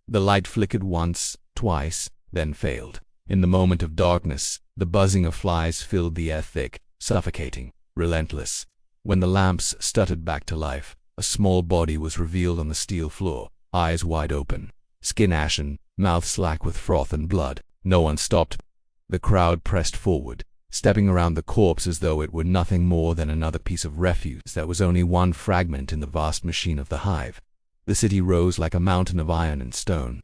The light flickered once, twice, then failed. In the moment of darkness, the buzzing of flies filled the air thick, suffocating, relentless. When the lamps stuttered back to life, a small body was revealed on the steel floor, eyes wide open, skin ashen, mouth slack with froth and blood. No one stopped. The crowd pressed forward, stepping around the corpse as though it were nothing more than another piece of refuse that was only one fragment in the vast machine of the hive. The city rose like a mountain of iron and stone,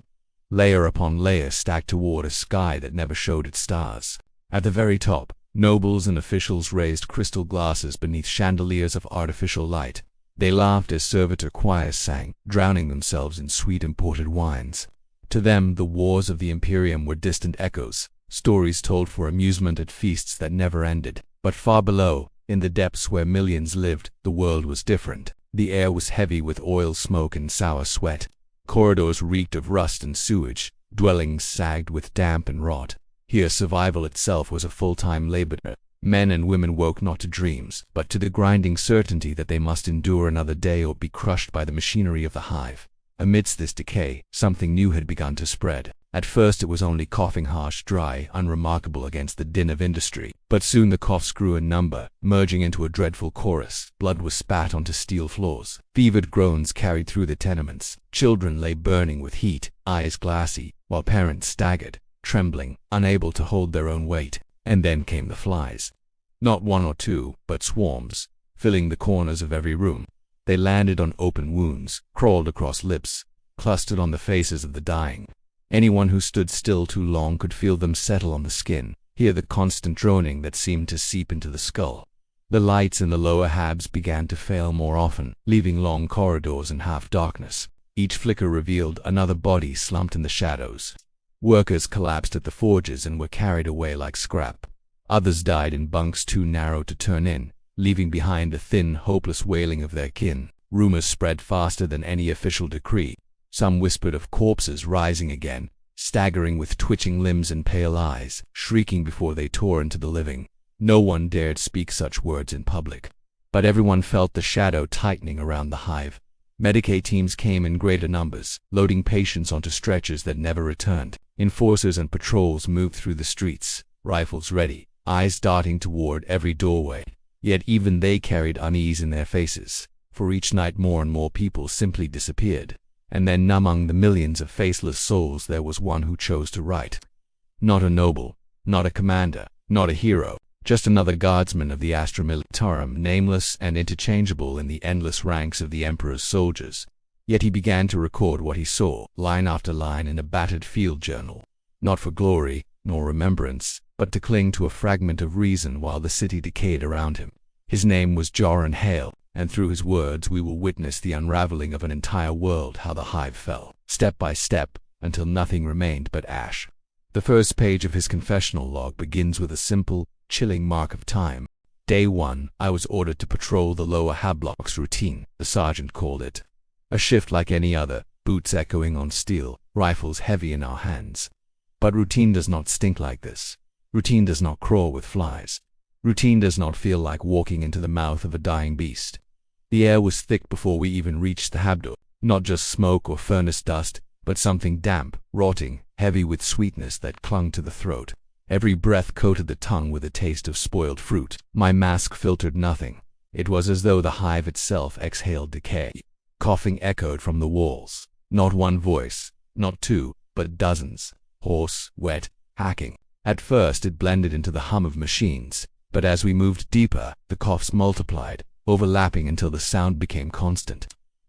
layer upon layer stacked toward a sky that never showed its stars. At the very top, nobles and officials raised crystal glasses beneath chandeliers of artificial light. They laughed as servitor choirs sang, drowning themselves in sweet imported wines. To them, the wars of the Imperium were distant echoes, stories told for amusement at feasts that never ended. But far below, in the depths where millions lived, the world was different. The air was heavy with oil smoke and sour sweat. Corridors reeked of rust and sewage. Dwellings sagged with damp and rot. Here survival itself was a full-time labor. Men and women woke not to dreams, but to the grinding certainty that they must endure another day or be crushed by the machinery of the hive. Amidst this decay, something new had begun to spread. At first it was only coughing, harsh, dry, unremarkable against the din of industry. But soon the coughs grew in number, merging into a dreadful chorus. Blood was spat onto steel floors. Fevered groans carried through the tenements. Children lay burning with heat, eyes glassy, while parents staggered, trembling, unable to hold their own weight. And then came the flies. Not one or two, but swarms, filling the corners of every room. They landed on open wounds, crawled across lips, clustered on the faces of the dying. Anyone who stood still too long could feel them settle on the skin, hear the constant droning that seemed to seep into the skull. The lights in the lower habs began to fail more often, leaving long corridors in half-darkness. Each flicker revealed another body slumped in the shadows. Workers collapsed at the forges and were carried away like scrap. Others died in bunks too narrow to turn in, leaving behind the thin, hopeless wailing of their kin. Rumors spread faster than any official decree. Some whispered of corpses rising again, staggering with twitching limbs and pale eyes, shrieking before they tore into the living. No one dared speak such words in public. But everyone felt the shadow tightening around the hive. Medicaid teams came in greater numbers, loading patients onto stretchers that never returned. Enforcers and patrols moved through the streets, rifles ready, eyes darting toward every doorway. Yet even they carried unease in their faces, for each night more and more people simply disappeared. And then among the millions of faceless souls there was one who chose to write. Not a noble, not a commander, not a hero, just another guardsman of the Astra Militarum, nameless and interchangeable in the endless ranks of the Emperor's soldiers. Yet he began to record what he saw, line after line in a battered field journal, not for glory, nor remembrance, but to cling to a fragment of reason while the city decayed around him. His name was Joren Hale, and through his words we will witness the unraveling of an entire world, how the hive fell, step by step, until nothing remained but ash. The first page of his confessional log begins with a simple, chilling mark of time. Day 1, I was ordered to patrol the lower habblocks routine, the sergeant called it. A shift like any other, boots echoing on steel, rifles heavy in our hands. But routine does not stink like this. Routine does not crawl with flies. Routine does not feel like walking into the mouth of a dying beast. The air was thick before we even reached the habdo, not just smoke or furnace dust, but something damp, rotting, heavy with sweetness that clung to the throat. Every breath coated the tongue with a taste of spoiled fruit. My mask filtered nothing. It was as though the hive itself exhaled decay. Coughing echoed from the walls. Not one voice, not two, but dozens. Hoarse, wet, hacking. At first it blended into the hum of machines, but as we moved deeper, the coughs multiplied, overlapping until the sound became constant.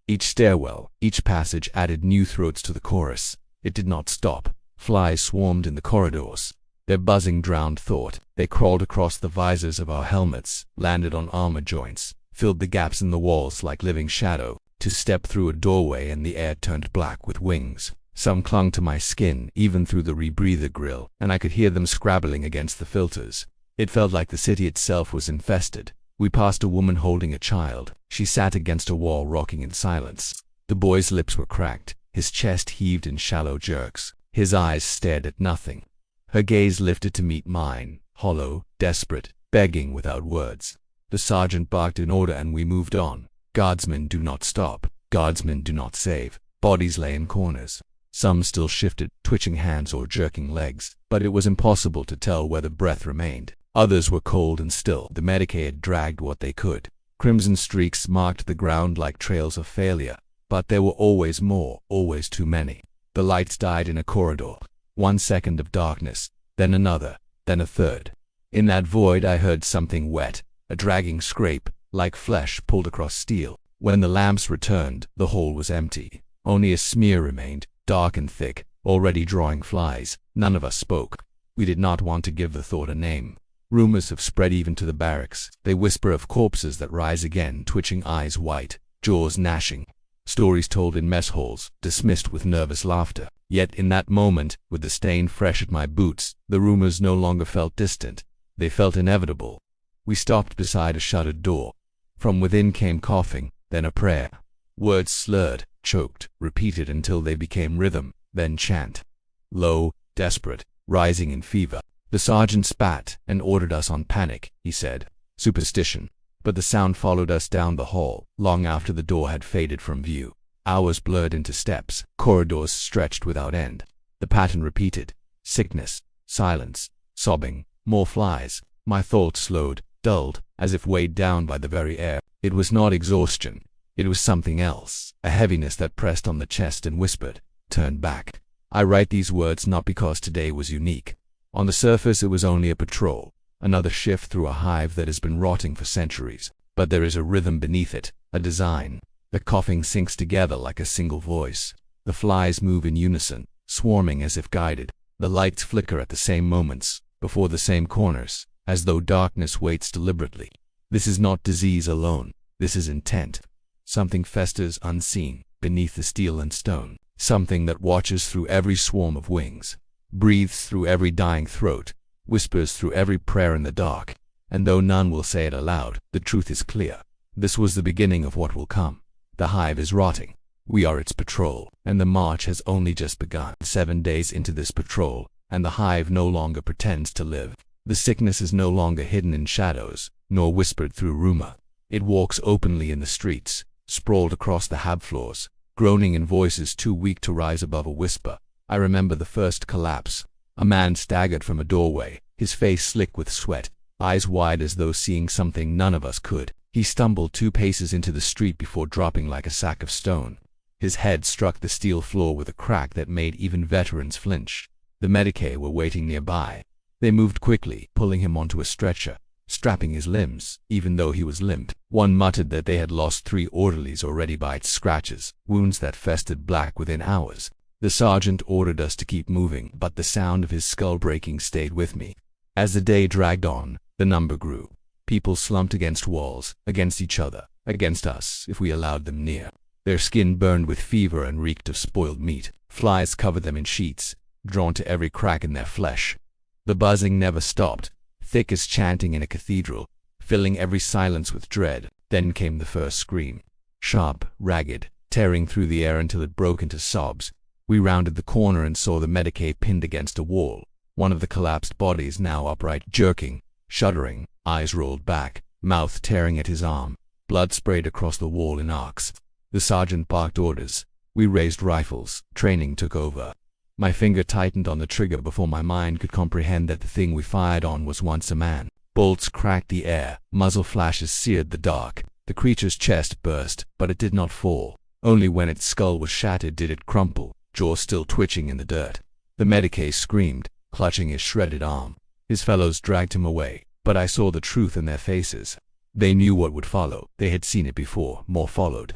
Each stairwell, each passage added new throats to the chorus. It did not stop. Flies swarmed in the corridors. Their buzzing drowned thought. They crawled across the visors of our helmets, landed on armor joints, filled the gaps in the walls like living shadow. To step through a doorway and the air turned black with wings. Some clung to my skin, even through the rebreather grill, and I could hear them scrabbling against the filters. It felt like the city itself was infested. We passed a woman holding a child. She sat against a wall rocking in silence. The boy's lips were cracked. His chest heaved in shallow jerks. His eyes stared at nothing. Her gaze lifted to meet mine, hollow, desperate, begging without words. The sergeant barked an order and we moved on. Guardsmen do not stop. Guardsmen do not save. Bodies lay in corners. Some still shifted, twitching hands or jerking legs, but it was impossible to tell whether breath remained. Others were cold and still. The Medicae had dragged what they could. Crimson streaks marked the ground like trails of failure, but there were always more, always too many. The lights died in a corridor. 1 second of darkness, then another, then a third. In that void I heard something wet, a dragging scrape, like flesh pulled across steel. When the lamps returned, the hole was empty. Only a smear remained, dark and thick, already drawing flies. None of us spoke. We did not want to give the thought a name. Rumors have spread even to the barracks. They whisper of corpses that rise again, twitching eyes white, jaws gnashing. Stories told in mess halls, dismissed with nervous laughter. Yet in that moment, with the stain fresh at my boots, the rumors no longer felt distant. They felt inevitable. We stopped beside a shuttered door. From within came coughing, then a prayer. Words slurred, choked, repeated until they became rhythm, then chant. Low, desperate, rising in fever. The sergeant spat and ordered us on panic, he said. Superstition. But the sound followed us down the hall, long after the door had faded from view. Hours blurred into steps, corridors stretched without end. The pattern repeated. Sickness, silence, sobbing, more flies. My thoughts slowed, dulled, as if weighed down by the very air. It was not exhaustion. It was something else, a heaviness that pressed on the chest and whispered, "Turn back." I write these words not because today was unique. On the surface it was only a patrol, another shift through a hive that has been rotting for centuries. But there is a rhythm beneath it, a design. The coughing sinks together like a single voice. The flies move in unison, swarming as if guided. The lights flicker at the same moments, before the same corners, as though darkness waits deliberately. This is not disease alone, this is intent. Something festers unseen, beneath the steel and stone. Something that watches through every swarm of wings, breathes through every dying throat, whispers through every prayer in the dark. And though none will say it aloud, the truth is clear. This was the beginning of what will come. The hive is rotting. We are its patrol, and the march has only just begun. 7 days into this patrol, and the hive no longer pretends to live. The sickness is no longer hidden in shadows, nor whispered through rumor. It walks openly in the streets, sprawled across the hab floors, groaning in voices too weak to rise above a whisper. I remember the first collapse. A man staggered from a doorway, his face slick with sweat, eyes wide as though seeing something none of us could. He stumbled 2 paces into the street before dropping like a sack of stone. His head struck the steel floor with a crack that made even veterans flinch. The Medicae were waiting nearby. They moved quickly, pulling him onto a stretcher, strapping his limbs, even though he was limped. One muttered that they had lost 3 orderlies already by its scratches, wounds that festered black within hours. The sergeant ordered us to keep moving, but the sound of his skull breaking stayed with me. As the day dragged on, the number grew. People slumped against walls, against each other, against us if we allowed them near. Their skin burned with fever and reeked of spoiled meat. Flies covered them in sheets, drawn to every crack in their flesh. The buzzing never stopped, thick as chanting in a cathedral, filling every silence with dread. Then came the first scream. Sharp, ragged, tearing through the air until it broke into sobs. We rounded the corner and saw the Medicae pinned against a wall, one of the collapsed bodies now upright, jerking, shuddering, eyes rolled back, mouth tearing at his arm. Blood sprayed across the wall in arcs. The sergeant barked orders. We raised rifles. Training took over. My finger tightened on the trigger before my mind could comprehend that the thing we fired on was once a man. Bolts cracked the air, muzzle flashes seared the dark. The creature's chest burst, but it did not fall. Only when its skull was shattered did it crumple, jaw still twitching in the dirt. The Medicae screamed, clutching his shredded arm. His fellows dragged him away, but I saw the truth in their faces. They knew what would follow. They had seen it before. More followed.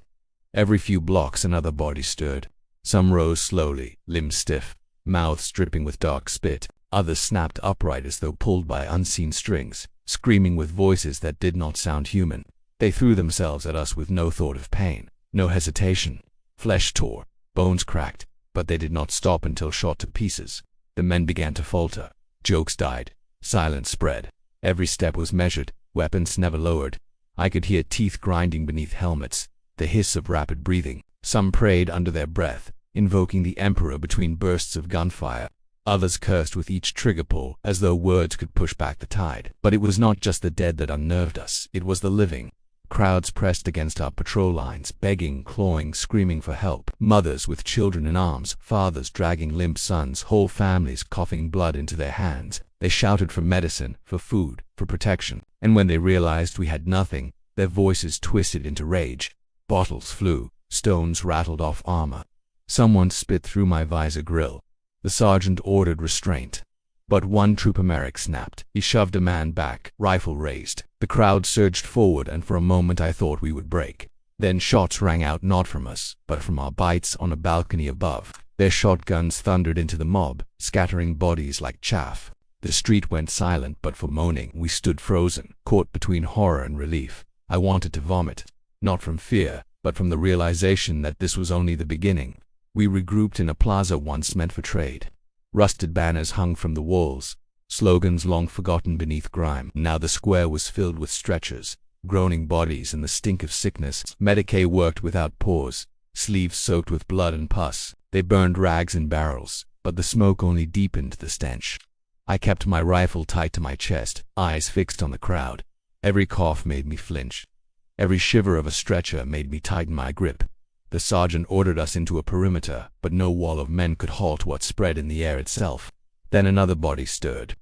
Every few blocks another body stirred. Some rose slowly, limbs stiff, mouths dripping with dark spit. Others snapped upright as though pulled by unseen strings, screaming with voices that did not sound human. They threw themselves at us with no thought of pain, no hesitation. Flesh tore, bones cracked, but they did not stop until shot to pieces. The men began to falter. Jokes died. Silence spread. Every step was measured, weapons never lowered. I could hear teeth grinding beneath helmets, the hiss of rapid breathing. Some prayed under their breath, invoking the Emperor between bursts of gunfire. Others cursed with each trigger pull, as though words could push back the tide. But it was not just the dead that unnerved us, it was the living. Crowds pressed against our patrol lines, begging, clawing, screaming for help. Mothers with children in arms, fathers dragging limp sons, whole families coughing blood into their hands. They shouted for medicine, for food, for protection. And when they realized we had nothing, their voices twisted into rage. Bottles flew, stones rattled off armor. Someone spit through my visor grill. The sergeant ordered restraint. But one trooper Merrick snapped. He shoved a man back, rifle raised. The crowd surged forward, and for a moment I thought we would break. Then shots rang out, not from us, but from our bites on a balcony above. Their shotguns thundered into the mob, scattering bodies like chaff. The street went silent, but for moaning we stood frozen, caught between horror and relief. I wanted to vomit, not from fear, but from the realization that this was only the beginning. We regrouped in a plaza once meant for trade. Rusted banners hung from the walls, slogans long forgotten beneath grime. Now the square was filled with stretchers, groaning bodies, and the stink of sickness. Medicae worked without pause, sleeves soaked with blood and pus. They burned rags in barrels, but the smoke only deepened the stench. I kept my rifle tight to my chest, eyes fixed on the crowd. Every cough made me flinch. Every shiver of a stretcher made me tighten my grip. The sergeant ordered us into a perimeter, but no wall of men could halt what spread in the air itself. Then another body stirred.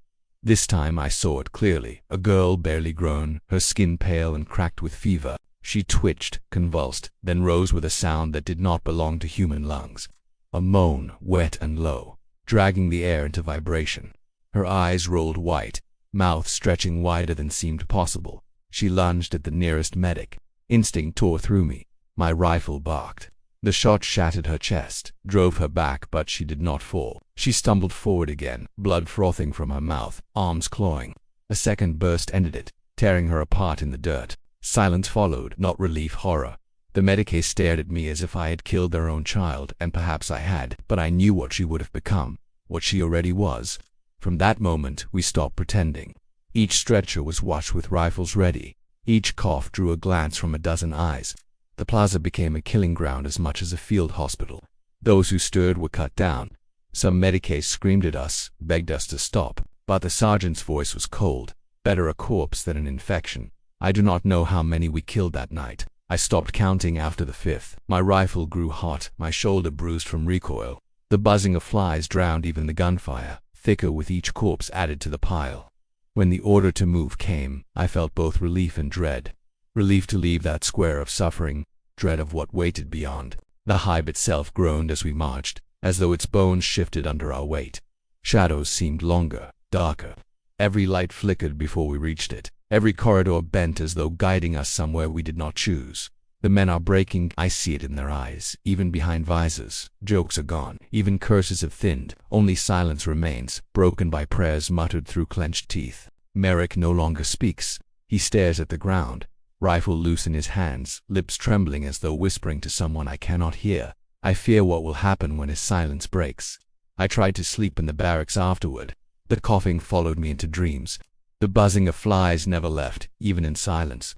This time I saw it clearly. A girl barely grown, her skin pale and cracked with fever. She twitched, convulsed, then rose with a sound that did not belong to human lungs. A moan, wet and low, dragging the air into vibration. Her eyes rolled white, mouth stretching wider than seemed possible. She lunged at the nearest medic. Instinct tore through me. My rifle barked. The shot shattered her chest, drove her back, but she did not fall. She stumbled forward again, blood frothing from her mouth, arms clawing. A second burst ended it, tearing her apart in the dirt. Silence followed, not relief, horror. The Medicae stared at me as if I had killed their own child, and perhaps I had, but I knew what she would have become, what she already was. From that moment, we stopped pretending. Each stretcher was watched with rifles ready. Each cough drew a glance from a dozen eyes. The plaza became a killing ground as much as a field hospital. Those who stirred were cut down. Some Medicae screamed at us, begged us to stop, but the sergeant's voice was cold. Better a corpse than an infection. I do not know how many we killed that night. I stopped counting after the fifth. My rifle grew hot, my shoulder bruised from recoil. The buzzing of flies drowned even the gunfire, thicker with each corpse added to the pile. When the order to move came, I felt both relief and dread. Relief to leave that square of suffering, dread of what waited beyond. The hive itself groaned as we marched, as though its bones shifted under our weight. Shadows seemed longer, darker. Every light flickered before we reached it. Every corridor bent as though guiding us somewhere we did not choose. The men are breaking, I see it in their eyes, even behind visors. Jokes are gone, even curses have thinned. Only silence remains, broken by prayers muttered through clenched teeth. Merrick no longer speaks. He stares at the ground, rifle loose in his hands, lips trembling as though whispering to someone I cannot hear. I fear what will happen when his silence breaks. I tried to sleep in the barracks afterward. The coughing followed me into dreams. The buzzing of flies never left, even in silence.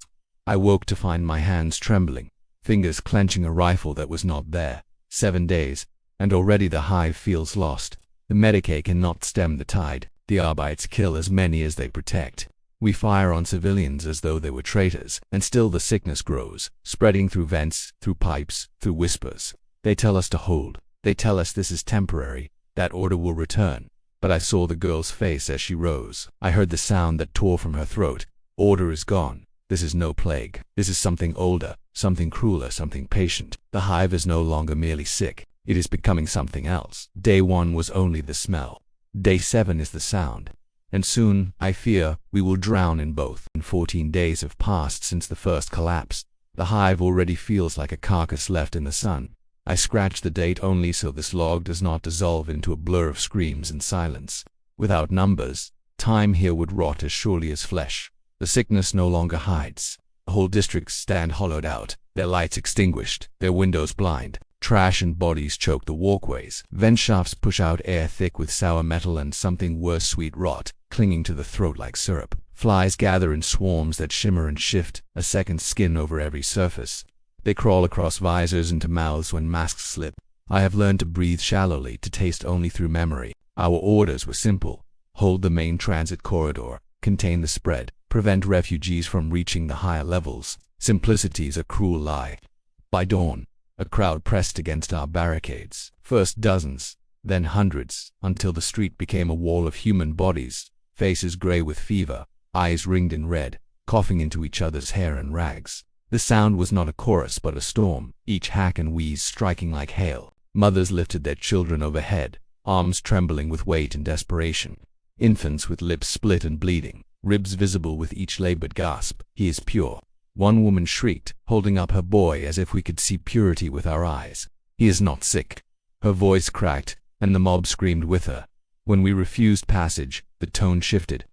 I woke to find my hands trembling, fingers clenching a rifle that was not there. 7 days, and already the hive feels lost. The Medicae cannot stem the tide. The Arbites kill as many as they protect. We fire on civilians as though they were traitors, and still the sickness grows, spreading through vents, through pipes, through whispers. They tell us to hold. They tell us this is temporary, that order will return. But I saw the girl's face as she rose. I heard the sound that tore from her throat. Order is gone. This is no plague. This is something older, something crueler, something patient. The hive is no longer merely sick. It is becoming something else. Day 1 was only the smell. Day 7 is the sound. And soon, I fear, we will drown in both. 14 days have passed since the first collapse. The hive already feels like a carcass left in the sun. I scratch the date only so this log does not dissolve into a blur of screams and silence. Without numbers, time here would rot as surely as flesh. The sickness no longer hides. The whole districts stand hollowed out, their lights extinguished, their windows blind. Trash and bodies choke the walkways. Vent shafts push out air thick with sour metal and something worse, sweet rot, clinging to the throat like syrup. Flies gather in swarms that shimmer and shift, a second skin over every surface. They crawl across visors into mouths when masks slip. I have learned to breathe shallowly, to taste only through memory. Our orders were simple. Hold the main transit corridor, contain the spread, prevent refugees from reaching the higher levels, Simplicity's a cruel lie. By dawn, a crowd pressed against our barricades, first dozens, then hundreds, until the street became a wall of human bodies, faces gray with fever, eyes ringed in red, coughing into each other's hair and rags. The sound was not a chorus but a storm, each hack and wheeze striking like hail. Mothers lifted their children overhead, arms trembling with weight and desperation. Infants with lips split and bleeding, ribs visible with each labored gasp. "He is pure." One woman shrieked, holding up her boy as if we could see purity with our eyes. "He is not sick." Her voice cracked, and the mob screamed with her. When we refused passage, the tone shifted.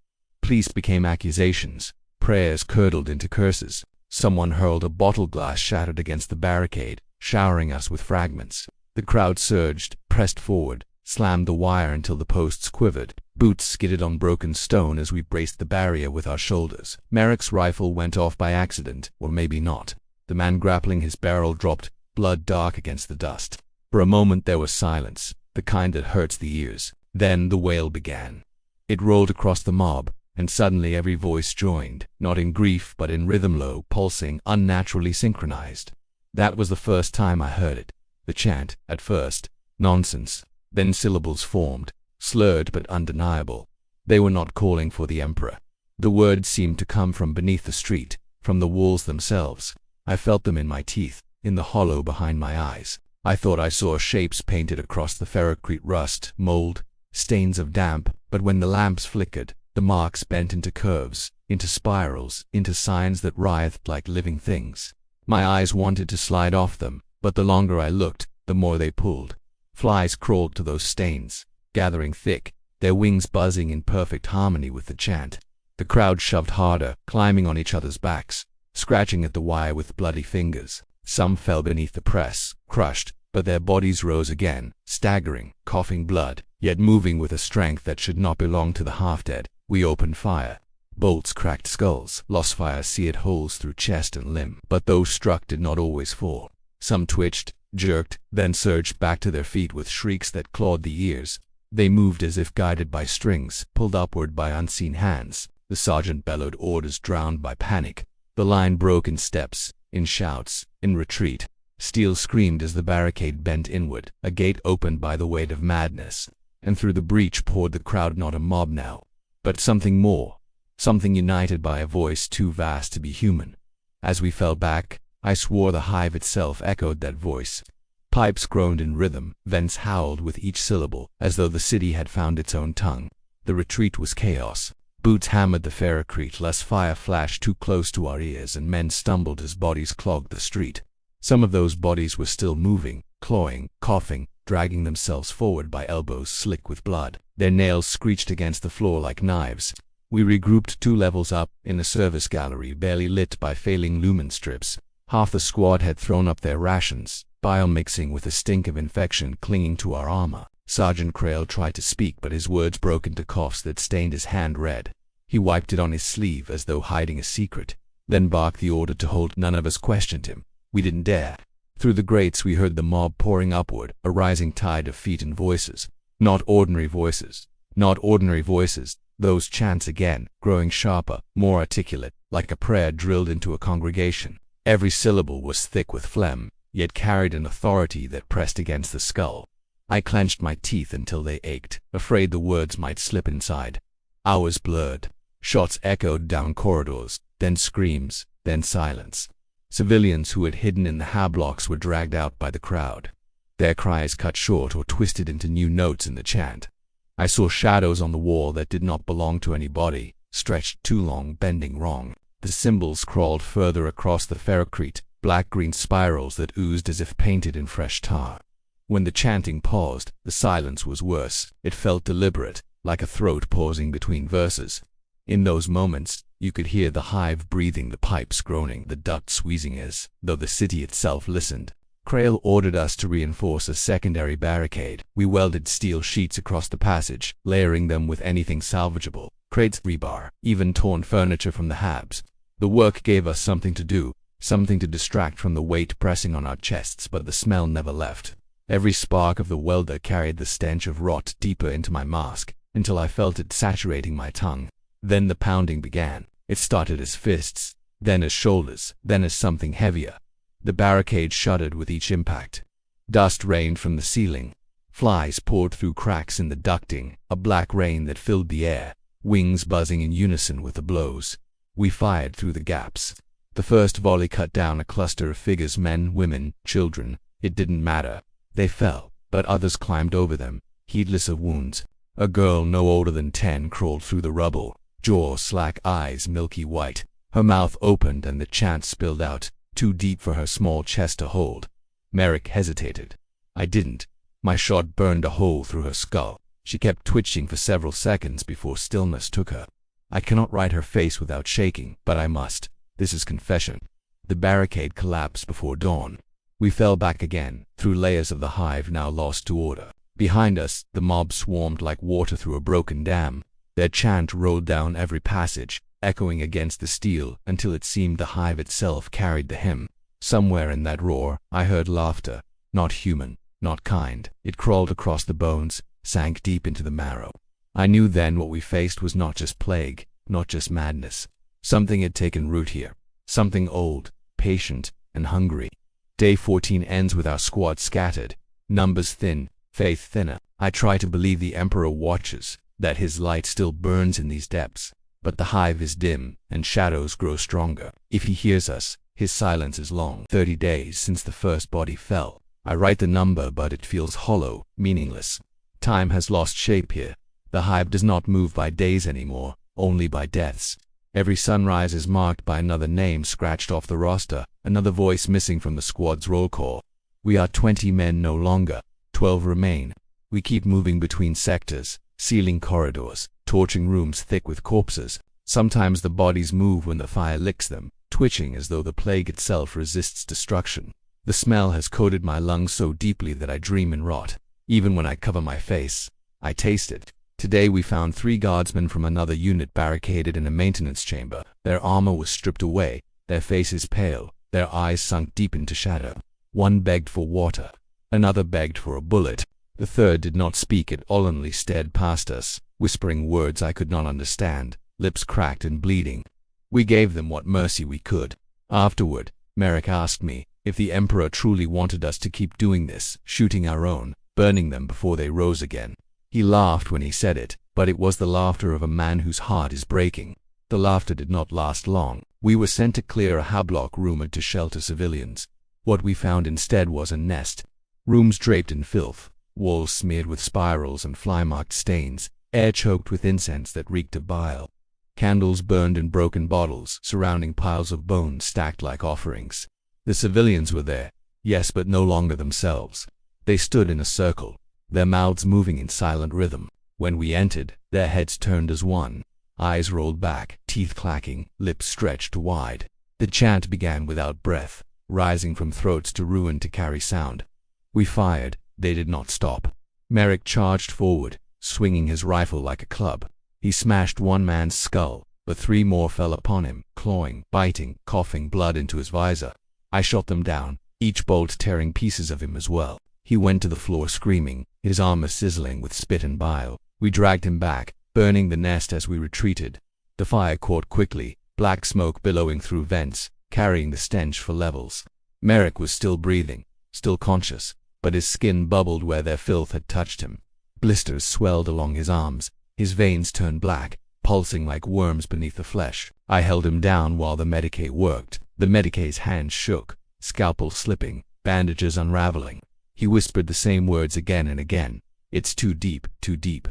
Pleas became accusations. Prayers curdled into curses. Someone hurled a bottle glass shattered against the barricade, showering us with fragments. The crowd surged, pressed forward, slammed the wire until the posts quivered. Boots skidded on broken stone as we braced the barrier with our shoulders. Merrick's rifle went off by accident, or maybe not. The man grappling his barrel dropped, blood dark against the dust. For a moment there was silence, the kind that hurts the ears. Then the wail began. It rolled across the mob, and suddenly every voice joined, not in grief but in rhythm, low, pulsing, unnaturally synchronized. That was the first time I heard it. The chant, at first, nonsense. Then syllables formed, slurred but undeniable. They were not calling for the Emperor. The words seemed to come from beneath the street, from the walls themselves. I felt them in my teeth, in the hollow behind my eyes. I thought I saw shapes painted across the ferrocrete, rust, mold, stains of damp, but when the lamps flickered, the marks bent into curves, into spirals, into signs that writhed like living things. My eyes wanted to slide off them, but the longer I looked, the more they pulled. Flies crawled to those stains, gathering thick, their wings buzzing in perfect harmony with the chant. The crowd shoved harder, climbing on each other's backs, scratching at the wire with bloody fingers. Some fell beneath the press, crushed, but their bodies rose again, staggering, coughing blood, yet moving with a strength that should not belong to the half-dead. We opened fire. Bolts cracked skulls, lost fire seared holes through chest and limb, but those struck did not always fall. Some twitched, jerked, then surged back to their feet with shrieks that clawed the ears. They moved as if guided by strings, pulled upward by unseen hands. The sergeant bellowed orders drowned by panic. The line broke in steps, in shouts, in retreat. Steel screamed as the barricade bent inward. A gate opened by the weight of madness, and through the breach poured the crowd, not a mob now, but something more, something united by a voice too vast to be human. As we fell back, I swore the hive itself echoed that voice. Pipes groaned in rhythm, vents howled with each syllable, as though the city had found its own tongue. The retreat was chaos. Boots hammered the ferrocrete lest fire flashed too close to our ears, and men stumbled as bodies clogged the street. Some of those bodies were still moving, clawing, coughing, dragging themselves forward by elbows slick with blood. Their nails screeched against the floor like knives. We regrouped 2 levels up, in a service gallery barely lit by failing lumen strips. Half the squad had thrown up their rations, bile mixing with the stink of infection clinging to our armor. Sergeant Crail tried to speak, but his words broke into coughs that stained his hand red. He wiped it on his sleeve as though hiding a secret, then barked the order to hold. None of us questioned him. We didn't dare. Through the grates we heard the mob pouring upward, a rising tide of feet and voices. Not ordinary voices. Not ordinary voices. Those chants again, growing sharper, more articulate, like a prayer drilled into a congregation. Every syllable was thick with phlegm, yet carried an authority that pressed against the skull. I clenched my teeth until they ached, afraid the words might slip inside. Hours blurred. Shots echoed down corridors, then screams, then silence. Civilians who had hidden in the hablocks were dragged out by the crowd, their cries cut short or twisted into new notes in the chant. I saw shadows on the wall that did not belong to anybody, stretched too long, bending wrong. The symbols crawled further across the ferrocrete, black-green spirals that oozed as if painted in fresh tar. When the chanting paused, the silence was worse. It felt deliberate, like a throat pausing between verses. In those moments, you could hear the hive breathing, the pipes groaning, the ducts wheezing as though the city itself listened. Crail ordered us to reinforce a secondary barricade. We welded steel sheets across the passage, layering them with anything salvageable. Crates, rebar, even torn furniture from the habs. The work gave us something to do, something to distract from the weight pressing on our chests, but the smell never left. Every spark of the welder carried the stench of rot deeper into my mask, until I felt it saturating my tongue. Then the pounding began. It started as fists, then as shoulders, then as something heavier. The barricade shuddered with each impact. Dust rained from the ceiling. Flies poured through cracks in the ducting, a black rain that filled the air, wings buzzing in unison with the blows. We fired through the gaps. The first volley cut down a cluster of figures, men, women, children. It didn't matter. They fell, but others climbed over them, heedless of wounds. A girl no older than 10 crawled through the rubble, jaw slack, eyes milky white. Her mouth opened and the chant spilled out, too deep for her small chest to hold. Merrick hesitated. I didn't. My shot burned a hole through her skull. She kept twitching for several seconds before stillness took her. I cannot write her face without shaking, but I must. This is confession. The barricade collapsed before dawn. We fell back again, through layers of the hive now lost to order. Behind us, the mob swarmed like water through a broken dam. Their chant rolled down every passage, echoing against the steel until it seemed the hive itself carried the hymn. Somewhere in that roar, I heard laughter, not human, not kind. It crawled across the bones, sank deep into the marrow. I knew then what we faced was not just plague, not just madness. Something had taken root here. Something old, patient, and hungry. Day 14 ends with our squad scattered, numbers thin, faith thinner. I try to believe the Emperor watches, that his light still burns in these depths. But the hive is dim, and shadows grow stronger. If he hears us, his silence is long. 30 days since the first body fell. I write the number, but it feels hollow, meaningless. Time has lost shape here. The hive does not move by days anymore, only by deaths. Every sunrise is marked by another name scratched off the roster, another voice missing from the squad's roll call. We are 20 men no longer, 12 remain. We keep moving between sectors, sealing corridors, torching rooms thick with corpses. Sometimes the bodies move when the fire licks them, twitching as though the plague itself resists destruction. The smell has coated my lungs so deeply that I dream and rot. Even when I cover my face, I taste it. Today we found 3 guardsmen from another unit barricaded in a maintenance chamber. Their armor was stripped away, their faces pale, their eyes sunk deep into shadow. One begged for water. Another begged for a bullet. The third did not speak at all, only stared past us, whispering words I could not understand, lips cracked and bleeding. We gave them what mercy we could. Afterward, Merrick asked me if the Emperor truly wanted us to keep doing this, shooting our own, burning them before they rose again. He laughed when he said it, but it was the laughter of a man whose heart is breaking. The laughter did not last long. We were sent to clear a hablock rumored to shelter civilians. What we found instead was a nest. Rooms draped in filth, walls smeared with spirals and fly-marked stains, air choked with incense that reeked of bile. Candles burned in broken bottles, surrounding piles of bones stacked like offerings. The civilians were there, yes, but no longer themselves. They stood in a circle, their mouths moving in silent rhythm. When we entered, their heads turned as one, eyes rolled back, teeth clacking, lips stretched wide. The chant began without breath, rising from throats too ruined to carry sound. We fired. They did not stop. Merrick charged forward, swinging his rifle like a club. He smashed one man's skull, but 3 more fell upon him, clawing, biting, coughing blood into his visor. I shot them down, each bolt tearing pieces of him as well. He went to the floor screaming, his armor sizzling with spit and bile. We dragged him back, burning the nest as we retreated. The fire caught quickly, black smoke billowing through vents, carrying the stench for levels. Merrick was still breathing, still conscious, but his skin bubbled where their filth had touched him. Blisters swelled along his arms, his veins turned black, pulsing like worms beneath the flesh. I held him down while the Medicae worked. The Medicae's hands shook, scalpel slipping, bandages unraveling. He whispered the same words again and again. "It's too deep,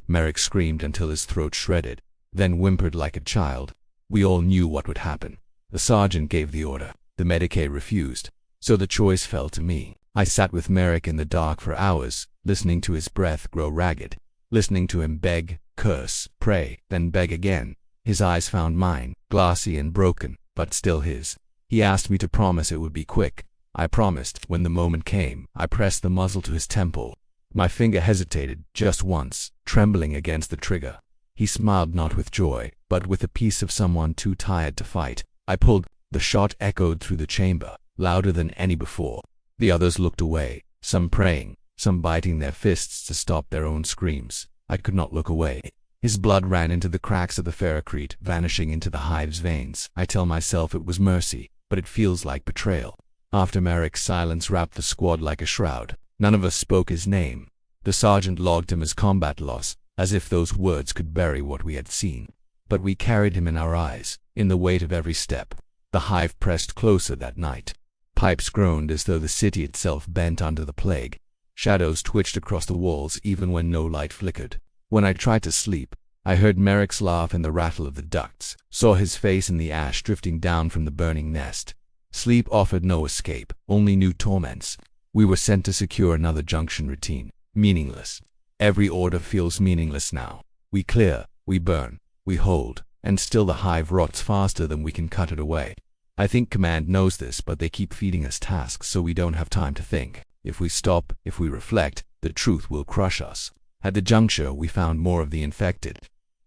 Merrick screamed until his throat shredded, then whimpered like a child. We all knew what would happen. The sergeant gave the order. The Medicae refused. So the choice fell to me. I sat with Merrick in the dark for hours, listening to his breath grow ragged, listening to him beg, curse, pray, then beg again. His eyes found mine, glassy and broken, but still his. He asked me to promise it would be quick. I promised. When the moment came, I pressed the muzzle to his temple. My finger hesitated, just once, trembling against the trigger. He smiled, not with joy, but with the peace of someone too tired to fight. I pulled. The shot echoed through the chamber, louder than any before. The others looked away, some praying, some biting their fists to stop their own screams. I could not look away. His blood ran into the cracks of the ferrocrete, vanishing into the hive's veins. I tell myself it was mercy, but it feels like betrayal. After Merrick's silence wrapped the squad like a shroud, none of us spoke his name. The sergeant logged him as combat loss, as if those words could bury what we had seen. But we carried him in our eyes, in the weight of every step. The hive pressed closer that night. Pipes groaned as though the city itself bent under the plague. Shadows twitched across the walls even when no light flickered. When I tried to sleep, I heard Merrick's laugh and the rattle of the ducts, saw his face in the ash drifting down from the burning nest. Sleep offered no escape, only new torments. We were sent to secure another junction routine. Meaningless. Every order feels meaningless now. We clear, we burn, we hold, and still the hive rots faster than we can cut it away. I think command knows this, but they keep feeding us tasks so we don't have time to think. If we stop, if we reflect, the truth will crush us. At the juncture, we found more of the infected.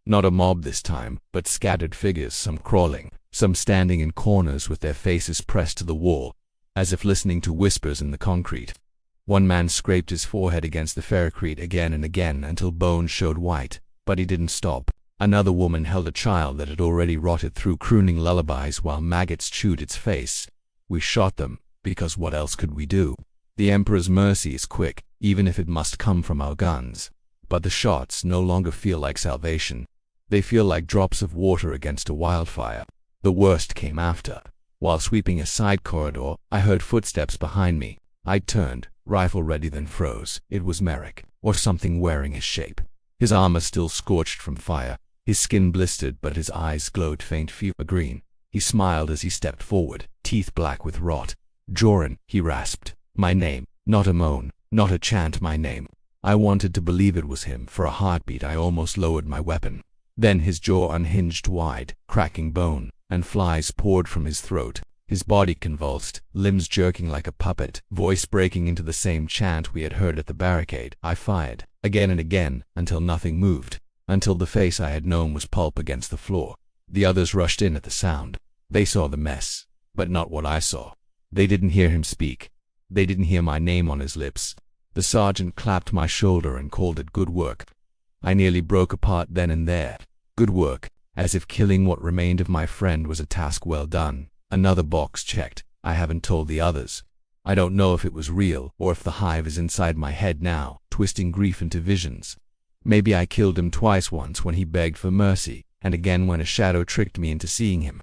Not a mob this time, but scattered figures, some crawling, some standing in corners with their faces pressed to the wall, as if listening to whispers in the concrete. One man scraped his forehead against the ferrocrete again and again until bones showed white, but he didn't stop. Another woman held a child that had already rotted through, crooning lullabies while maggots chewed its face. We shot them, because what else could we do? The Emperor's mercy is quick, even if it must come from our guns. But the shots no longer feel like salvation. They feel like drops of water against a wildfire. The worst came after. While sweeping a side corridor, I heard footsteps behind me. I turned, rifle ready, then froze. It was Merrick, or something wearing his shape. His armor still scorched from fire. His skin blistered, but his eyes glowed faint fever green. He smiled as he stepped forward, teeth black with rot. "Joren," he rasped. My name, not a moan, not a chant, my name. I wanted to believe it was him. For a heartbeat I almost lowered my weapon. Then his jaw unhinged wide, cracking bone, and flies poured from his throat. His body convulsed, limbs jerking like a puppet, voice breaking into the same chant we had heard at the barricade. I fired, again and again, until nothing moved, until the face I had known was pulp against the floor. The others rushed in at the sound. They saw the mess, but not what I saw. They didn't hear him speak. They didn't hear my name on his lips. The sergeant clapped my shoulder and called it good work. I nearly broke apart then and there. Good work, as if killing what remained of my friend was a task well done. Another box checked. I haven't told the others. I don't know if it was real, or if the hive is inside my head now, twisting grief into visions. Maybe I killed him twice, once when he begged for mercy, and again when a shadow tricked me into seeing him.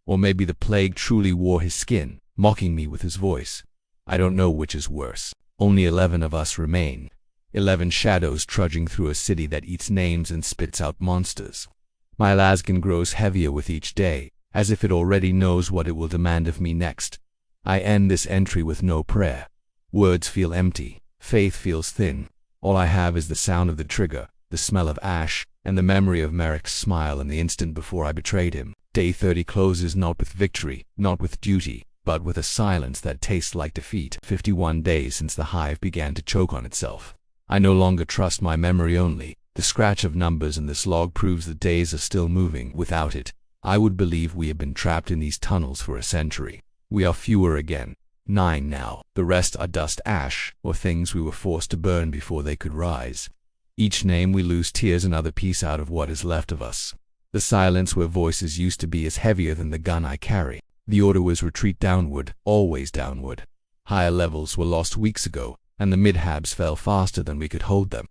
Or maybe the plague truly wore his skin, mocking me with his voice. I don't know which is worse. Only 11 of us remain. 11 shadows trudging through a city that eats names and spits out monsters. My lasgun grows heavier with each day, as if it already knows what it will demand of me next. I end this entry with no prayer. Words feel empty. Faith feels thin. All I have is the sound of the trigger, the smell of ash, and the memory of Merrick's smile in the instant before I betrayed him. Day 30 closes not with victory, not with duty, but with a silence that tastes like defeat. 51 days since the hive began to choke on itself. I no longer trust my memory only. The scratch of numbers in this log proves the days are still moving. Without it, I would believe we have been trapped in these tunnels for a century. We are fewer again. 9 now. The rest are dust, ash, or things we were forced to burn before they could rise. Each name we lose tears another piece out of what is left of us. The silence where voices used to be is heavier than the gun I carry. The order was retreat downward, always downward. Higher levels were lost weeks ago, and the mid-habs fell faster than we could hold them.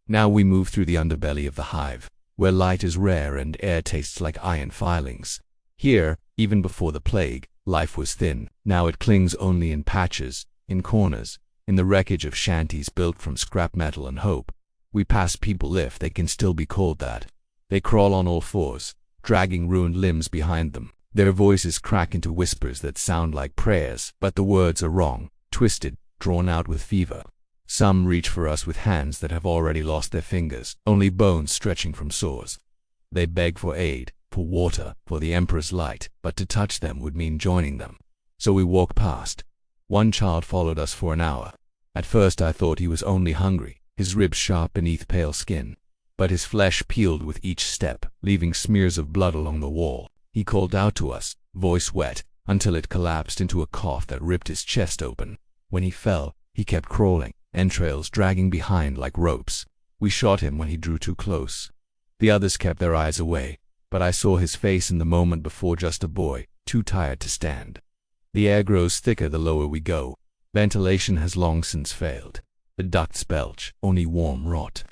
Now we move through the underbelly of the hive, where light is rare and air tastes like iron filings. Here, even before the plague, life was thin. Now it clings only in patches, in corners, in the wreckage of shanties built from scrap metal and hope. We pass people, if they can still be called that. They crawl on all fours, dragging ruined limbs behind them. Their voices crack into whispers that sound like prayers, but the words are wrong, twisted, drawn out with fever. Some reach for us with hands that have already lost their fingers, only bones stretching from sores. They beg for aid, for water, for the Emperor's light, but to touch them would mean joining them. So we walk past. One child followed us for an hour. At first I thought he was only hungry, his ribs sharp beneath pale skin. But his flesh peeled with each step, leaving smears of blood along the wall. He called out to us, voice wet, until it collapsed into a cough that ripped his chest open. When he fell, he kept crawling, entrails dragging behind like ropes. We shot him when he drew too close. The others kept their eyes away, but I saw his face in the moment before, just a boy, too tired to stand. The air grows thicker the lower we go. Ventilation has long since failed. The ducts belch only warm rot.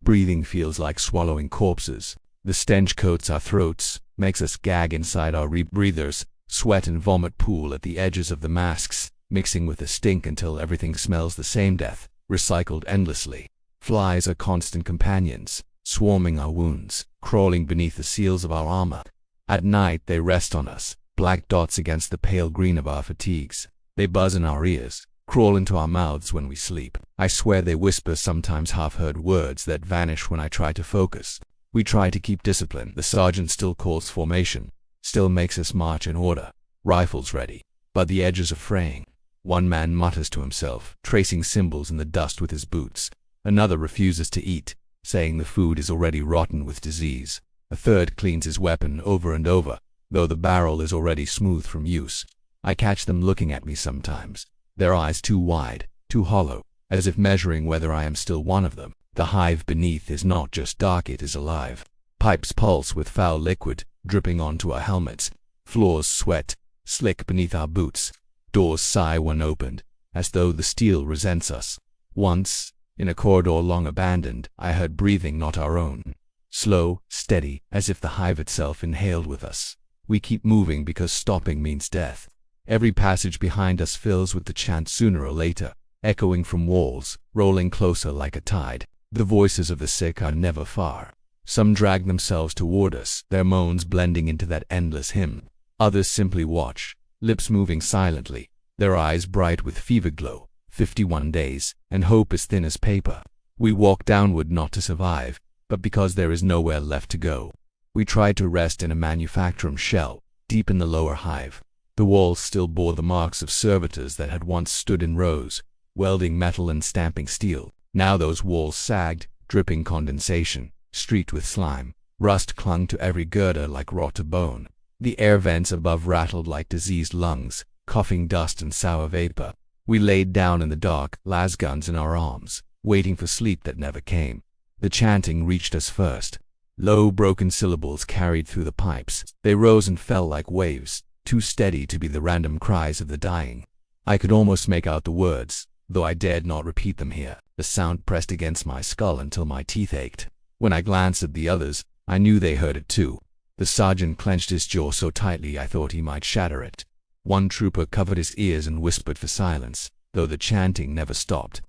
Breathing feels like swallowing corpses. The stench coats our throats, makes us gag inside our rebreathers. Sweat and vomit pool at the edges of the masks, mixing with the stink until everything smells the same, death, recycled endlessly. Flies are constant companions, swarming our wounds, crawling beneath the seals of our armor. At night they rest on us, black dots against the pale green of our fatigues. They buzz in our ears, crawl into our mouths when we sleep. I swear they whisper sometimes half-heard words that vanish when I try to focus. We try to keep discipline. The sergeant still calls formation, still makes us march in order, rifles ready, but the edges are fraying. One man mutters to himself, tracing symbols in the dust with his boots. Another refuses to eat, saying the food is already rotten with disease. A third cleans his weapon over and over, though the barrel is already smooth from use. I catch them looking at me sometimes, their eyes too wide, too hollow, as if measuring whether I am still one of them. The hive beneath is not just dark, it is alive. Pipes pulse with foul liquid, dripping onto our helmets. Floors sweat, slick beneath our boots. Doors sigh when opened, as though the steel resents us. Once, in a corridor long abandoned, I heard breathing not our own. Slow, steady, as if the hive itself inhaled with us. We keep moving because stopping means death. Every passage behind us fills with the chant sooner or later, echoing from walls, rolling closer like a tide. The voices of the sick are never far. Some drag themselves toward us, their moans blending into that endless hymn. Others simply watch, lips moving silently, their eyes bright with fever glow. 51 days, and hope is thin as paper. We walk downward not to survive, but because there is nowhere left to go. We try to rest in a manufacturing shell, deep in the lower hive. The walls still bore the marks of servitors that had once stood in rows, welding metal and stamping steel. Now those walls sagged, dripping condensation, streaked with slime. Rust clung to every girder like raw to bone. The air vents above rattled like diseased lungs, coughing dust and sour vapor. We laid down in the dark, lasguns in our arms, waiting for sleep that never came. The chanting reached us first. Low, broken syllables carried through the pipes. They rose and fell like waves, too steady to be the random cries of the dying. I could almost make out the words, though I dared not repeat them here. The sound pressed against my skull until my teeth ached. When I glanced at the others, I knew they heard it too. The sergeant clenched his jaw so tightly I thought he might shatter it. One trooper covered his ears and whispered for silence, though the chanting never stopped.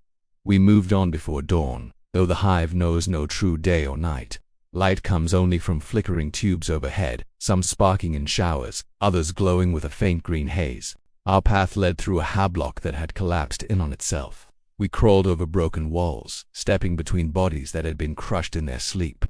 We moved on before dawn, though the hive knows no true day or night. Light comes only from flickering tubes overhead, some sparking in showers, others glowing with a faint green haze. Our path led through a hablock that had collapsed in on itself. We crawled over broken walls, stepping between bodies that had been crushed in their sleep.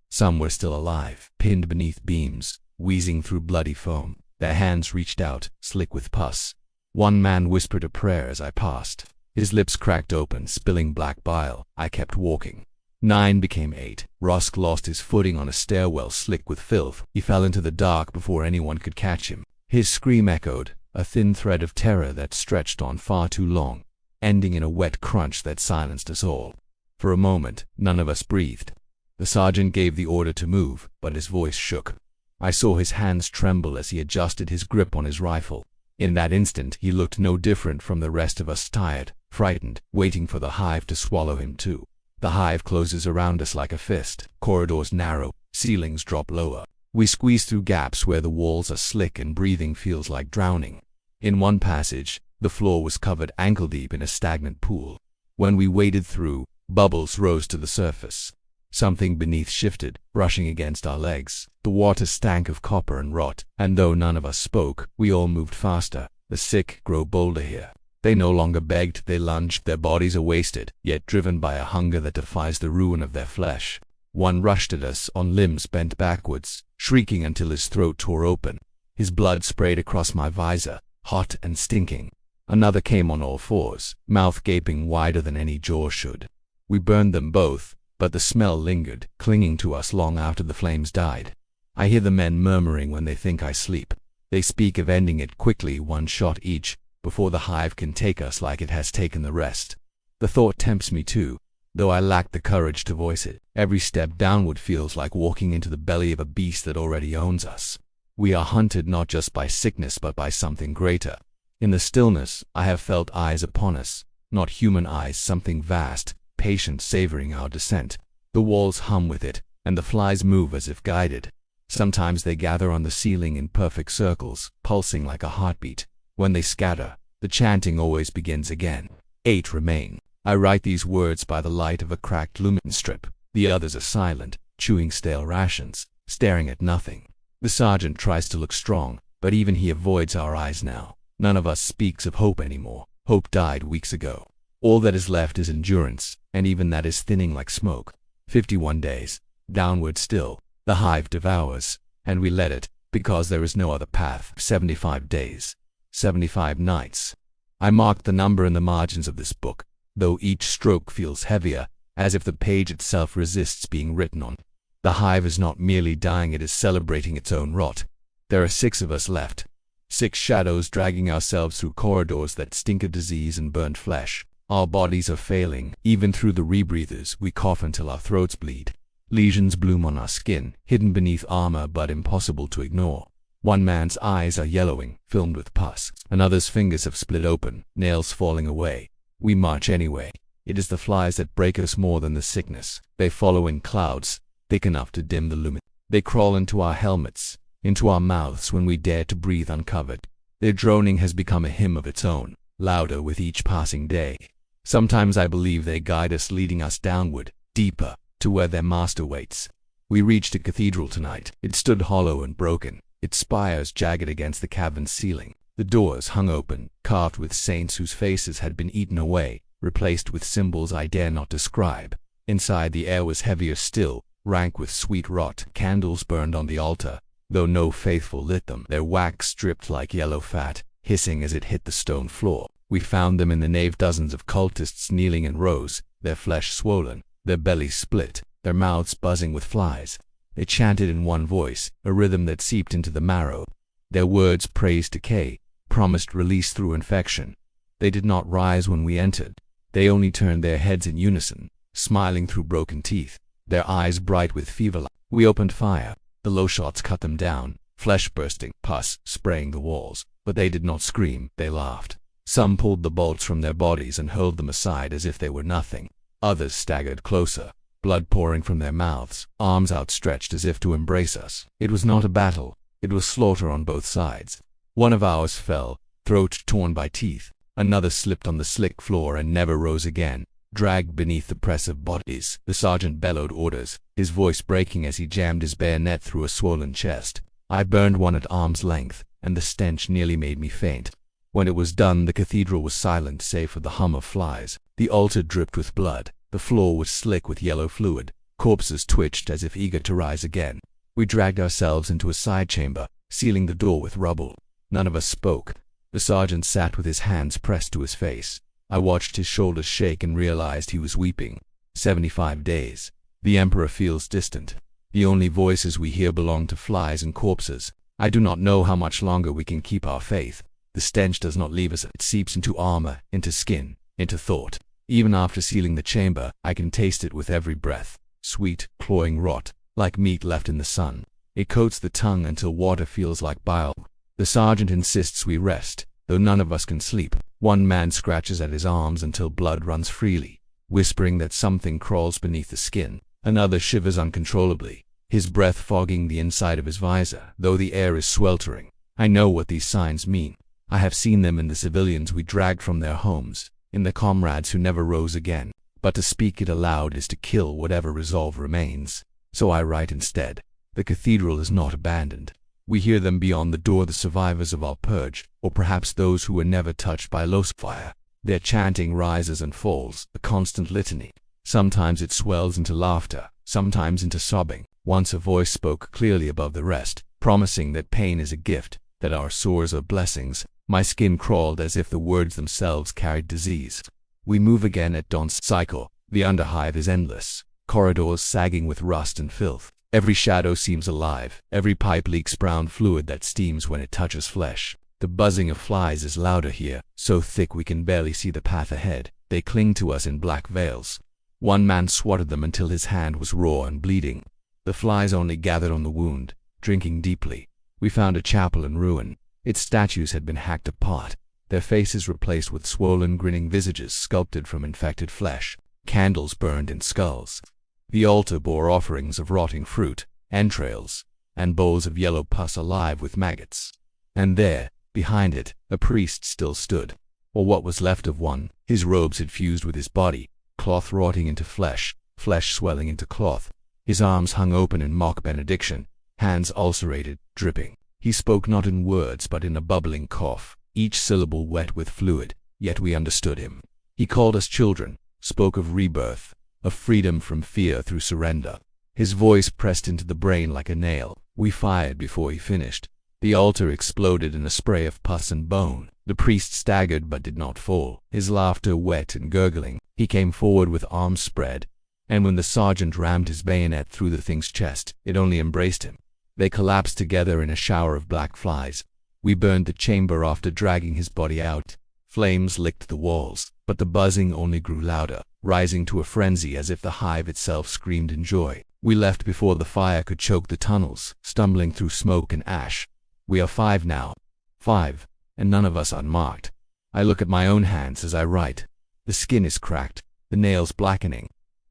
Some were still alive, pinned beneath beams, wheezing through bloody foam. Their hands reached out, slick with pus. One man whispered a prayer as I passed. His lips cracked open, spilling black bile. I kept walking. 9 became 8. Rusk lost his footing on a stairwell slick with filth. He fell into the dark before anyone could catch him. His scream echoed, a thin thread of terror that stretched on far too long, ending in a wet crunch that silenced us all. For a moment, none of us breathed. The sergeant gave the order to move, but his voice shook. I saw his hands tremble as he adjusted his grip on his rifle. In that instant, he looked no different from the rest of us, tired, frightened, waiting for the hive to swallow him too. The hive closes around us like a fist. Corridors narrow, ceilings drop lower. We squeeze through gaps where the walls are slick and breathing feels like drowning. In one passage, the floor was covered ankle-deep in a stagnant pool. When we waded through, bubbles rose to the surface. Something beneath shifted, brushing against our legs. The water stank of copper and rot, and though none of us spoke, we all moved faster. The sick grow bolder here. They no longer begged, they lunged. Their bodies are wasted, yet driven by a hunger that defies the ruin of their flesh. One rushed at us on limbs bent backwards, shrieking until his throat tore open. His blood sprayed across my visor, hot and stinking. Another came on all fours, mouth gaping wider than any jaw should. We burned them both, but the smell lingered, clinging to us long after the flames died. I hear the men murmuring when they think I sleep. They speak of ending it quickly, one shot each, before the hive can take us like it has taken the rest. The thought tempts me too. though I lack the courage to voice it. Every step downward feels like walking into the belly of a beast that already owns us. We are hunted not just by sickness but by something greater. In the stillness, I have felt eyes upon us, not human eyes, something vast, patient, savoring our descent. The walls hum with it, and the flies move as if guided. Sometimes they gather on the ceiling in perfect circles, pulsing like a heartbeat. When they scatter, the chanting always begins again. 8 remain. I write these words by the light of a cracked lumen strip. The others are silent, chewing stale rations, staring at nothing. The sergeant tries to look strong, but even he avoids our eyes now. None of us speaks of hope anymore. Hope died weeks ago. All that is left is endurance, and even that is thinning like smoke. 51 days. Downward still. The hive devours, and we let it, because there is no other path. 75 days. 75 nights. I marked the number in the margins of this book, though each stroke feels heavier, as if the page itself resists being written on. The hive is not merely dying, it is celebrating its own rot. There are 6 of us left. 6 shadows dragging ourselves through corridors that stink of disease and burnt flesh. Our bodies are failing. Even through the rebreathers, we cough until our throats bleed. Lesions bloom on our skin, hidden beneath armor but impossible to ignore. One man's eyes are yellowing, filmed with pus. Another's fingers have split open, nails falling away. We march anyway. It is the flies that break us more than the sickness. They follow in clouds, thick enough to dim the lumen. They crawl into our helmets, into our mouths when we dare to breathe uncovered. Their droning has become a hymn of its own, louder with each passing day. Sometimes I believe they guide us, leading us downward, deeper, to where their master waits. We reached a cathedral tonight. It stood hollow and broken, its spires jagged against the cavern's ceiling. The doors hung open, carved with saints whose faces had been eaten away, replaced with symbols I dare not describe. Inside, the air was heavier still, rank with sweet rot. Candles burned on the altar, though no faithful lit them. Their wax dripped like yellow fat, hissing as it hit the stone floor. We found them in the nave, dozens of cultists kneeling in rows, their flesh swollen, their bellies split, their mouths buzzing with flies. They chanted in one voice, a rhythm that seeped into the marrow. Their words praised decay, promised release through infection. They did not rise when we entered. They only turned their heads in unison, smiling through broken teeth, their eyes bright with fever light. We opened fire. The low shots cut them down, flesh bursting, pus spraying the walls. But they did not scream, they laughed. Some pulled the bolts from their bodies and hurled them aside as if they were nothing. Others staggered closer, blood pouring from their mouths, arms outstretched as if to embrace us. It was not a battle. It was slaughter on both sides. One of ours fell, throat torn by teeth. Another slipped on the slick floor and never rose again, dragged beneath the press of bodies. The sergeant bellowed orders, his voice breaking as he jammed his bayonet through a swollen chest. I burned one at arm's length, and the stench nearly made me faint. When it was done, the cathedral was silent save for the hum of flies. The altar dripped with blood. The floor was slick with yellow fluid. Corpses twitched as if eager to rise again. We dragged ourselves into a side chamber, sealing the door with rubble. None of us spoke. The sergeant sat with his hands pressed to his face. I watched his shoulders shake and realized he was weeping. 75 days. The Emperor feels distant. The only voices we hear belong to flies and corpses. I do not know how much longer we can keep our faith. The stench does not leave us. It seeps into armor, into skin, into thought. Even after sealing the chamber, I can taste it with every breath. Sweet, cloying rot, like meat left in the sun. It coats the tongue until water feels like bile. The sergeant insists we rest, though none of us can sleep. One man scratches at his arms until blood runs freely, whispering that something crawls beneath the skin. Another shivers uncontrollably, his breath fogging the inside of his visor, though the air is sweltering. I know what these signs mean. I have seen them in the civilians we dragged from their homes, in the comrades who never rose again. But to speak it aloud is to kill whatever resolve remains. So I write instead. The cathedral is not abandoned. We hear them beyond the door, the survivors of our purge, or perhaps those who were never touched by Los fire. Their chanting rises and falls, a constant litany. Sometimes it swells into laughter, sometimes into sobbing. Once a voice spoke clearly above the rest, promising that pain is a gift, that our sores are blessings. My skin crawled as if the words themselves carried disease. We move again at dawn's cycle. The underhive is endless, corridors sagging with rust and filth. Every shadow seems alive. Every pipe leaks brown fluid that steams when it touches flesh. The buzzing of flies is louder here, so thick we can barely see the path ahead. They cling to us in black veils. One man swatted them until his hand was raw and bleeding. The flies only gathered on the wound, drinking deeply. We found a chapel in ruin. Its statues had been hacked apart, their faces replaced with swollen, grinning visages sculpted from infected flesh. Candles burned in skulls. The altar bore offerings of rotting fruit, entrails, and bowls of yellow pus alive with maggots. And there, behind it, a priest still stood, or what was left of one. His robes had fused with his body, cloth rotting into flesh, flesh swelling into cloth. His arms hung open in mock benediction, hands ulcerated, dripping. He spoke not in words but in a bubbling cough, each syllable wet with fluid, yet we understood him. He called us children, spoke of rebirth, of freedom from fear through surrender. His voice pressed into the brain like a nail. We fired before he finished. The altar exploded in a spray of pus and bone. The priest staggered but did not fall, his laughter wet and gurgling. He came forward with arms spread, and when the sergeant rammed his bayonet through the thing's chest, it only embraced him. They collapsed together in a shower of black flies. We burned the chamber after dragging his body out. Flames licked the walls, but the buzzing only grew louder, rising to a frenzy as if the hive itself screamed in joy. We left before the fire could choke the tunnels, stumbling through smoke and ash. We are 5 now. 5, and none of us unmarked. I look at my own hands as I write. The skin is cracked, the nails blackening.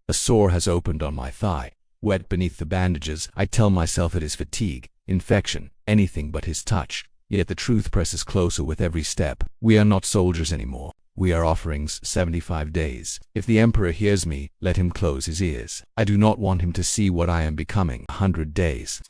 A sore has opened on my thigh. Wet beneath the bandages, I tell myself it is fatigue, infection, anything but his touch. Yet the truth presses closer with every step. We are not soldiers anymore. We are offerings. 75 days. If the Emperor hears me, let him close his ears. I do not want him to see what I am becoming. 100 days.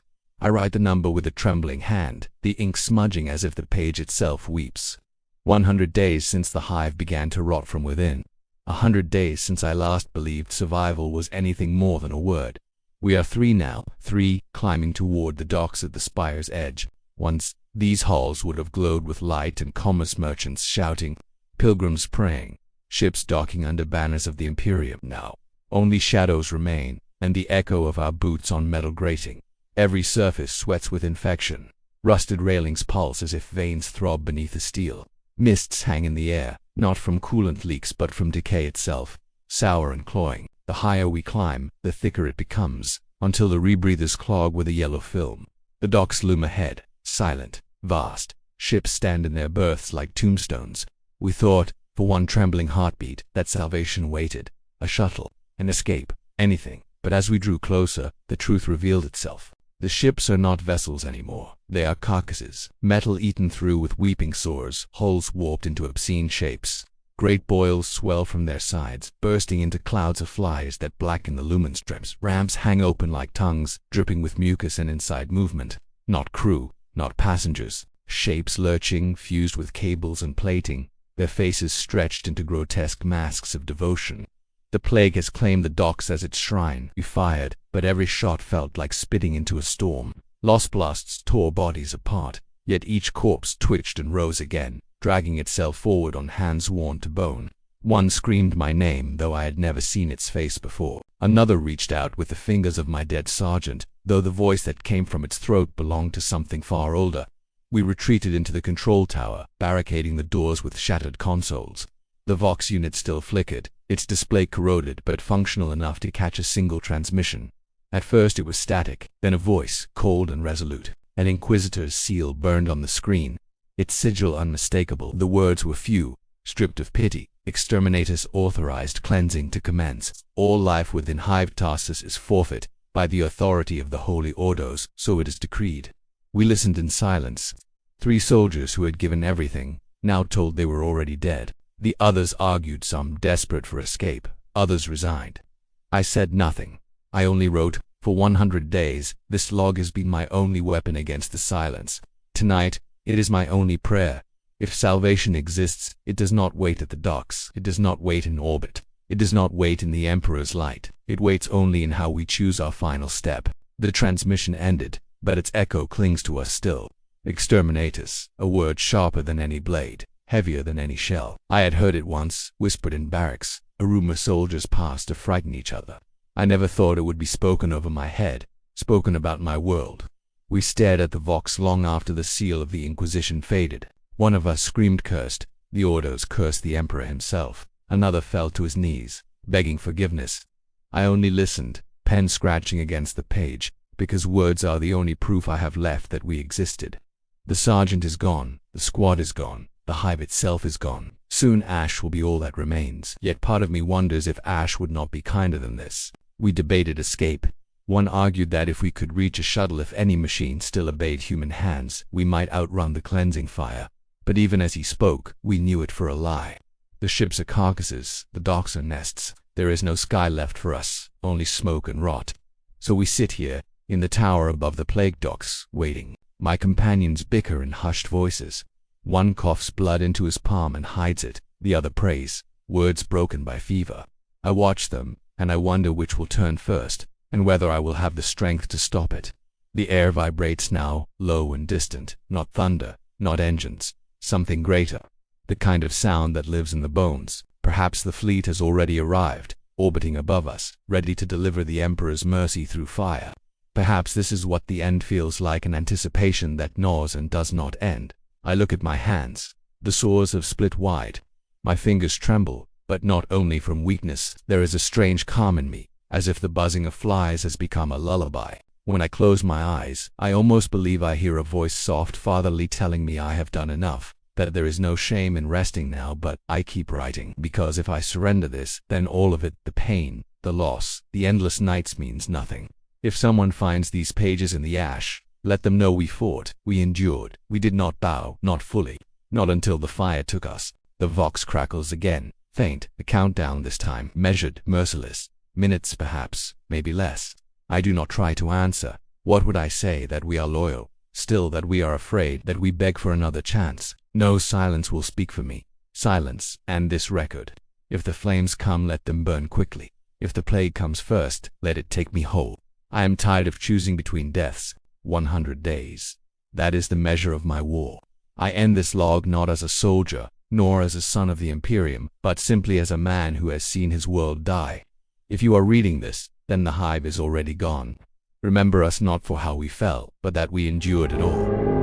I write the number with a trembling hand, the ink smudging as if the page itself weeps. 100 days since the hive began to rot from within. 100 days since I last believed survival was anything more than a word. We are 3 now, 3, climbing toward the docks at the spire's edge. Once, these halls would have glowed with light and commerce merchants shouting, pilgrims praying, ships docking under banners of the Imperium. Now, only shadows remain, and the echo of our boots on metal grating. Every surface sweats with infection. Rusted railings pulse as if veins throb beneath the steel. Mists hang in the air, not from coolant leaks but from decay itself, sour and cloying. The higher we climb, the thicker it becomes, until the rebreathers clog with a yellow film. The docks loom ahead, silent, vast. Ships stand in their berths like tombstones. We thought, for one trembling heartbeat, that salvation waited. A shuttle, an escape, anything. But as we drew closer, the truth revealed itself. The ships are not vessels anymore. They are carcasses, metal eaten through with weeping sores, hulls warped into obscene shapes. Great boils swell from their sides, bursting into clouds of flies that blacken the lumen strips. Ramps hang open like tongues, dripping with mucus and inside movement. Not crew, not passengers. Shapes lurching, fused with cables and plating, their faces stretched into grotesque masks of devotion. The plague has claimed the docks as its shrine. We fired, but every shot felt like spitting into a storm. Lost blasts tore bodies apart, yet each corpse twitched and rose again, dragging itself forward on hands worn to bone. One screamed my name, though I had never seen its face before. Another reached out with the fingers of my dead sergeant, though the voice that came from its throat belonged to something far older. We retreated into the control tower, barricading the doors with shattered consoles. The Vox unit still flickered, its display corroded but functional enough to catch a single transmission. At first it was static, then a voice, cold and resolute. An Inquisitor's seal burned on the screen, its sigil unmistakable. The words were few, stripped of pity. Exterminatus authorized cleansing to commence. All life within Hive Tarsis is forfeit, by the authority of the holy Ordos, so it is decreed. We listened in silence. 3 soldiers who had given everything, now told they were already dead. The others argued, some desperate for escape, others resigned. I said nothing. I only wrote, for 100 days, this log has been my only weapon against the silence. Tonight, it is my only prayer. If salvation exists, it does not wait at the docks. It does not wait in orbit. It does not wait in the Emperor's light. It waits only in how we choose our final step. The transmission ended, but its echo clings to us still. Exterminatus, a word sharper than any blade, heavier than any shell. I had heard it once, whispered in barracks, a rumor soldiers passed to frighten each other. I never thought it would be spoken over my head, spoken about my world. We stared at the Vox long after the seal of the Inquisition faded. One of us screamed, cursed. The Ordos cursed the Emperor himself. Another fell to his knees. begging forgiveness. I only listened, pen scratching against the page, because words are the only proof I have left that we existed. The sergeant is gone, the squad is gone, the hive itself is gone. Soon Ash will be all that remains. Yet part of me wonders if Ash would not be kinder than this. We debated escape. One argued that if we could reach a shuttle, if any machine still obeyed human hands, we might outrun the cleansing fire. But even as he spoke, we knew it for a lie. The ships are carcasses, the docks are nests. There is no sky left for us, only smoke and rot. So we sit here, in the tower above the plague docks, waiting. My companions bicker in hushed voices. One coughs blood into his palm and hides it, the other prays, words broken by fever. I watch them, and I wonder which will turn first, and whether I will have the strength to stop it. The air vibrates now, low and distant, not thunder, not engines, something greater. The kind of sound that lives in the bones. Perhaps the fleet has already arrived, orbiting above us, ready to deliver the Emperor's mercy through fire. Perhaps this is what the end feels like, an anticipation that gnaws and does not end. I look at my hands. The sores have split wide. My fingers tremble, but not only from weakness. There is a strange calm in me, as if the buzzing of flies has become a lullaby. When I close my eyes, I almost believe I hear a voice, soft, fatherly, telling me I have done enough, that there is no shame in resting now, but I keep writing, because if I surrender this, then all of it, the pain, the loss, the endless nights, means nothing. If someone finds these pages in the ash, let them know we fought, we endured, we did not bow, not fully, not until the fire took us. The vox crackles again, faint, a countdown this time, measured, merciless. Minutes perhaps, maybe less. I do not try to answer. What would I say? That we are loyal, still that we are afraid, that we beg for another chance? No, silence will speak for me. Silence, and this record. If the flames come, let them burn quickly. If the plague comes first, let it take me whole. I am tired of choosing between deaths. 100 days. That is the measure of my war. I end this log not as a soldier, nor as a son of the Imperium, but simply as a man who has seen his world die. If you are reading this, then the hive is already gone. Remember us not for how we fell, but that we endured it all.